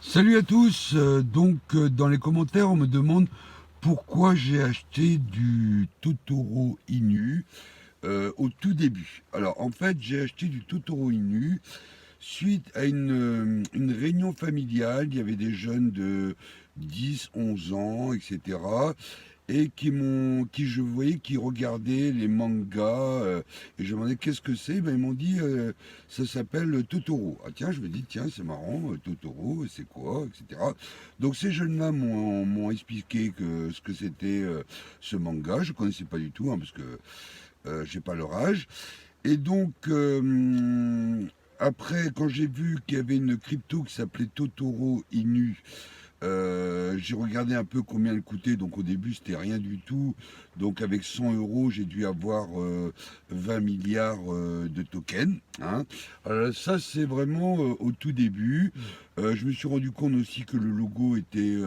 Salut à tous. Dans les commentaires, on me demande pourquoi j'ai acheté du Totoro Inu au tout début. Alors, en fait, j'ai acheté du Totoro Inu suite à une réunion familiale. Il y avait des jeunes de 10, 11 ans, etc. Et qui je voyais qui regardaient les mangas, et je me demandais qu'est-ce que c'est. Ben, ils m'ont dit ça s'appelle Totoro. Ah tiens, je me dis tiens, c'est marrant, Totoro, c'est quoi, etc. Donc ces jeunes-là m'ont expliqué ce que c'était ce manga. Je connaissais pas du tout, hein, parce que j'ai pas leur âge. Et après, quand j'ai vu qu'il y avait une crypto qui s'appelait Totoro Inu, j'ai regardé un peu combien elle coûtait. Donc au début, c'était rien du tout. Donc avec 100 euros, j'ai dû avoir 20 milliards de tokens, hein. Alors, ça, c'est vraiment au tout début. Je me suis rendu compte aussi que le logo était,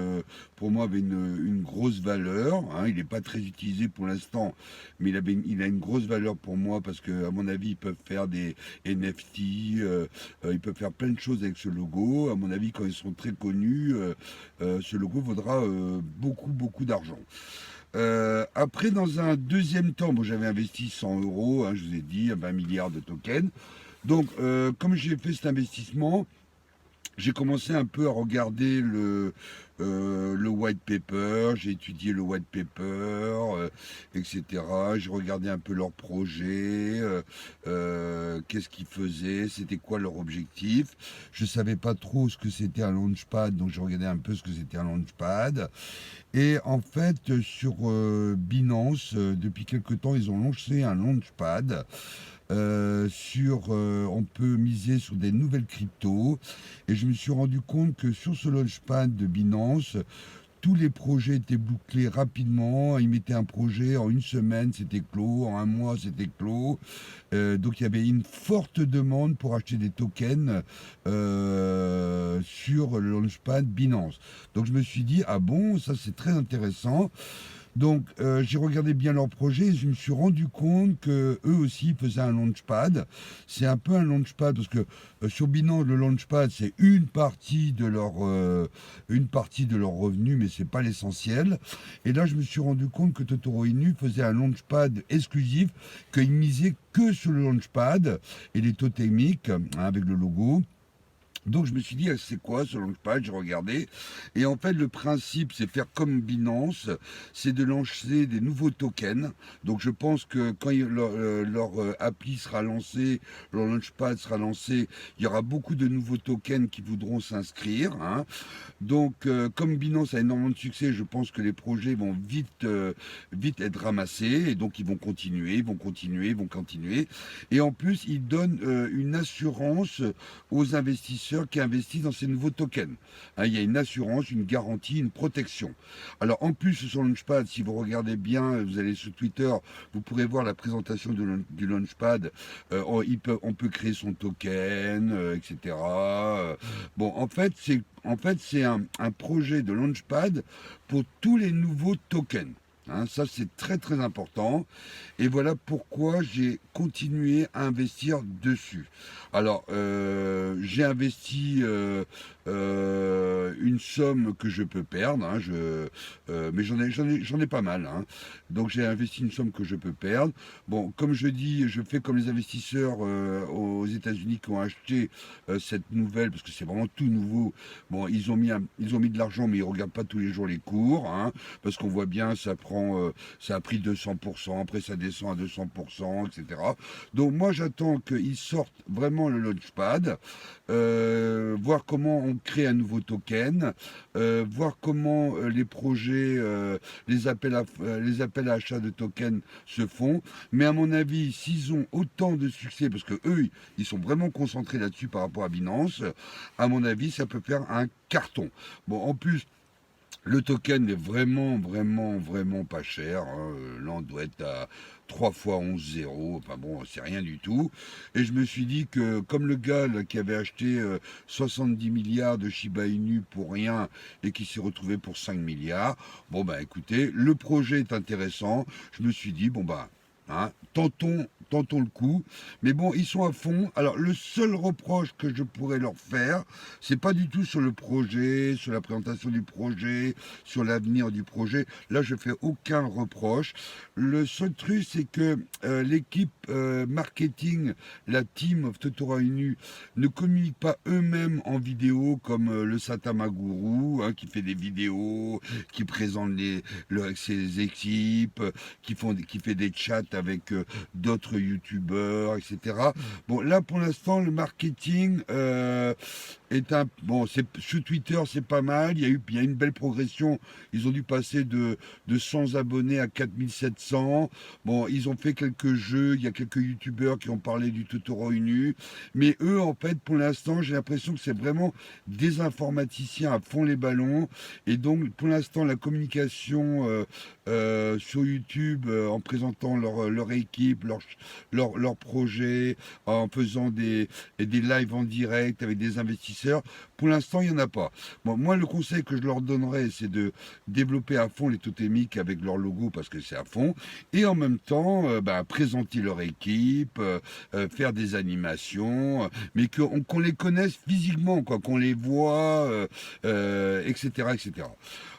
pour moi, avait une grosse valeur, hein. Il n'est pas très utilisé pour l'instant, mais il a une grosse valeur pour moi parce que, à mon avis, ils peuvent faire des NFT, ils peuvent faire plein de choses avec ce logo. À mon avis, quand ils seront très connus, ce logo vaudra beaucoup, beaucoup d'argent. Après, dans un deuxième temps, bon, j'avais investi 100 euros, hein, je vous ai dit, 20 milliards de tokens. Donc, comme j'ai fait cet investissement, j'ai commencé un peu à regarder le white paper, j'ai étudié le white paper, etc. J'ai regardé un peu leurs projets, qu'est-ce qu'ils faisaient, c'était quoi leur objectif. Je savais pas trop ce que c'était un launchpad, donc j'ai regardé un peu ce que c'était un launchpad. Et en fait, sur Binance, depuis quelque temps, ils ont lancé un launchpad. On peut miser sur des nouvelles cryptos. Et je me suis rendu compte que sur ce launchpad de Binance, tous les projets étaient bouclés rapidement. Ils mettaient un projet en une semaine, c'était clos. En un mois, c'était clos. Donc il y avait une forte demande pour acheter des tokens sur le launchpad Binance. Donc je me suis dit, ah bon, ça c'est très intéressant. Donc j'ai regardé bien leur projet et je me suis rendu compte que eux aussi faisaient un launchpad. C'est un peu un launchpad parce que sur Binance le launchpad c'est une partie de leur revenu, mais c'est pas l'essentiel. Et là je me suis rendu compte que Totoro Inu faisait un launchpad exclusif, qu'il misait que sur le launchpad et les totémiques, hein, avec le logo. Donc je me suis dit, ah, c'est quoi ce launchpad? J'ai regardé. Et en fait, le principe, c'est faire comme Binance, c'est de lancer des nouveaux tokens. Donc je pense que quand leur appli sera lancée, leur launchpad sera lancé, il y aura beaucoup de nouveaux tokens qui voudront s'inscrire, hein. Donc comme Binance a énormément de succès, je pense que les projets vont vite être ramassés. Et donc ils vont continuer, ils vont continuer, ils vont continuer. Et en plus, ils donnent une assurance aux investisseurs qui investissent dans ces nouveaux tokens, hein. Il y a une assurance, une garantie, une protection. Alors en plus sur Launchpad, si vous regardez bien, vous allez sur Twitter, vous pourrez voir la présentation du Launchpad. On peut créer son token, etc. Bon, en fait, c'est un projet de Launchpad pour tous les nouveaux tokens, hein. Ça, c'est très très important. Et voilà pourquoi j'ai continué à investir dessus. Alors, j'ai investi une somme que je peux perdre, hein, mais j'en ai pas mal, hein. Donc j'ai investi une somme que je peux perdre. Bon, comme je dis, je fais comme les investisseurs aux États-Unis qui ont acheté cette nouvelle, parce que c'est vraiment tout nouveau. Bon, ils ont mis de l'argent, mais ils regardent pas tous les jours les cours, hein, parce qu'on voit bien, ça a pris 200%, après ça descend à 200%, etc. Donc moi j'attends qu'ils sortent vraiment le launchpad, voir comment on crée un nouveau token, voir comment les projets, les appels à achat de tokens se font. Mais à mon avis, s'ils ont autant de succès, parce que eux, ils sont vraiment concentrés là-dessus par rapport à Binance, à mon avis, ça peut faire un carton. Bon, en plus, le token est vraiment, vraiment, vraiment pas cher, hein. Là, on doit être à 3 fois 11 zéros. Enfin bon, c'est rien du tout. Et je me suis dit que, comme le gars là, qui avait acheté 70 milliards de Shiba Inu pour rien et qui s'est retrouvé pour 5 milliards, bon, bah écoutez, le projet est intéressant. Je me suis dit, bon, bah, hein, tentons le coup. Mais bon, ils sont à fond. Alors, le seul reproche que je pourrais leur faire, c'est pas du tout sur le projet, sur la présentation du projet, sur l'avenir du projet. Là, je fais aucun reproche. Le seul truc, c'est que l'équipe marketing, la team of Totoro Inu, ne communique pas eux-mêmes en vidéo comme le Satamaguru, hein, qui fait des vidéos, qui présente ses équipes, qui fait des chats avec d'autres youtubeurs, etc. Bon, là, pour l'instant, le marketing est un... Bon, sur Twitter, c'est pas mal. Il y a une belle progression. Ils ont dû passer de 100 abonnés à 4700. Bon, ils ont fait quelques jeux. Il y a quelques youtubeurs qui ont parlé du Totoro Inu. Mais eux, en fait, pour l'instant, j'ai l'impression que c'est vraiment des informaticiens à fond les ballons. Et donc, pour l'instant, la communication sur YouTube, en présentant leur équipe, leur projet, en faisant des lives en direct avec des investisseurs, pour l'instant, il n'y en a pas. Bon, moi, le conseil que je leur donnerais, c'est de développer à fond les totémiques avec leur logo, parce que c'est à fond, et en même temps, présenter leur équipe, faire des animations, mais qu'on les connaisse physiquement, quoi, qu'on les voit, etc., etc.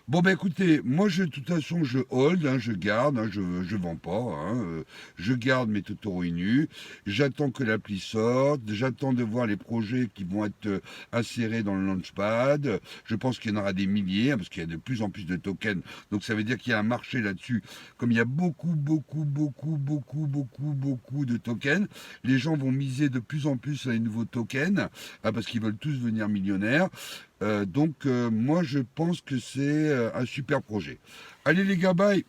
Bon, ben écoutez, moi, de toute façon, je hold, hein, je garde, hein, je vends pas, hein, je garde mes Totoro Inu, j'attends que l'appli sorte, j'attends de voir les projets qui vont être insérés dans le Launchpad. Je pense qu'il y en aura des milliers, hein, parce qu'il y a de plus en plus de tokens, donc ça veut dire qu'il y a un marché là-dessus. Comme il y a beaucoup de tokens, les gens vont miser de plus en plus sur les nouveaux tokens, hein, parce qu'ils veulent tous devenir millionnaires. Donc moi je pense que c'est un super projet. Allez les gars, bye!